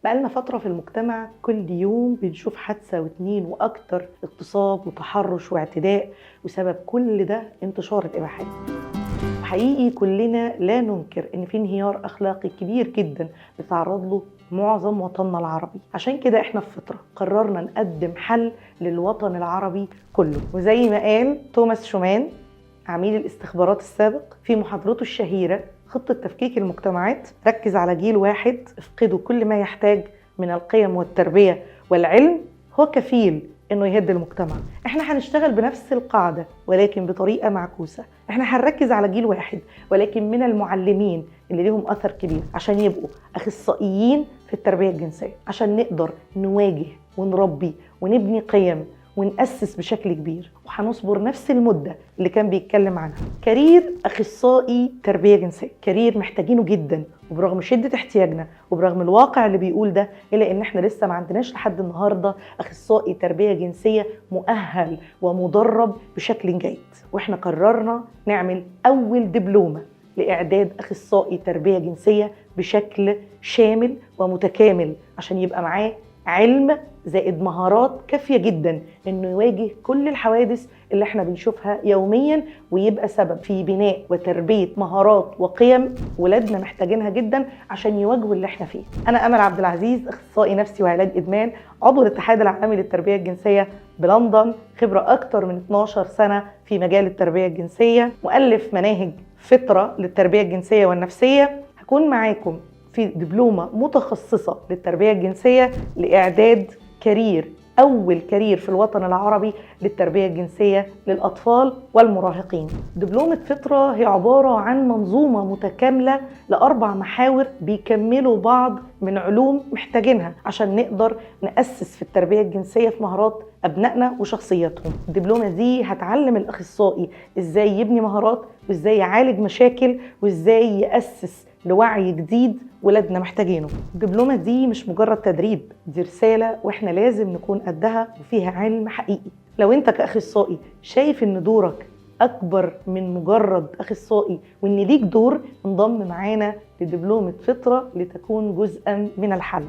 بقالنا فترة في المجتمع كل يوم بنشوف حادثة واتنين وأكتر اغتصاب وتحرش واعتداء، وسبب كل ده انتشار الإباحية. حقيقي كلنا لا ننكر إن في انهيار أخلاقي كبير جدا بيتعرض له معظم وطننا العربي. عشان كده احنا في فترة قررنا نقدم حل للوطن العربي كله، وزي ما قال توماس شومان عميل الاستخبارات السابق في محاضرته الشهيرة خطة تفكيك المجتمعات: ركز على جيل واحد افقده كل ما يحتاج من القيم والتربية والعلم، هو كفيل انه يهد المجتمع. احنا هنشتغل بنفس القاعدة ولكن بطريقة معكوسة. احنا هنركز على جيل واحد ولكن من المعلمين اللي ليهم اثر كبير عشان يبقوا اخصائيين في التربية الجنسية، عشان نقدر نواجه ونربي ونبني قيم ونأسس بشكل كبير. وهنصبر نفس المدة اللي كان بيتكلم عنها. كارير أخصائي تربية جنسية كارير محتاجينه جدا، وبرغم شدة احتياجنا وبرغم الواقع اللي بيقول ده، إلا إن احنا لسه ما عندناش لحد النهاردة أخصائي تربية جنسية مؤهل ومدرب بشكل جيد. واحنا قررنا نعمل أول دبلومة لإعداد أخصائي تربية جنسية بشكل شامل ومتكامل، عشان يبقى معاه علم زائد مهارات كافية جدا انه يواجه كل الحوادث اللي احنا بنشوفها يوميا، ويبقى سبب في بناء وتربية مهارات وقيم ولادنا محتاجينها جدا عشان يواجهوا اللي احنا فيه. انا امل عبد العزيز، اخصائي نفسي وعلاج ادمان، عضو الاتحاد العالمي للتربية الجنسية بلندن، خبرة اكتر من 12 سنة في مجال التربية الجنسية، مؤلف مناهج فطرة للتربية الجنسية والنفسية. هكون معاكم في دبلومة متخصصة للتربية الجنسية لإعداد كارير، أول كارير في الوطن العربي للتربية الجنسية للأطفال والمراهقين. دبلومة فطرة هي عبارة عن منظومة متكاملة ل4 محاور بيكملوا بعض من علوم محتاجينها عشان نقدر نأسس في التربية الجنسية في مهارات أبنائنا وشخصياتهم. الدبلومة دي هتعلم الأخصائي إزاي يبني مهارات، وإزاي يعالج مشاكل، وإزاي يأسس لوعي جديد ولادنا محتاجينه. الدبلومة دي مش مجرد تدريب، دي رسالة واحنا لازم نكون قدها وفيها علم حقيقي. لو انت كأخصائي شايف ان دورك اكبر من مجرد اخصائي وان ليك دور، انضم معانا لدبلومة فطرة لتكون جزءا من الحل.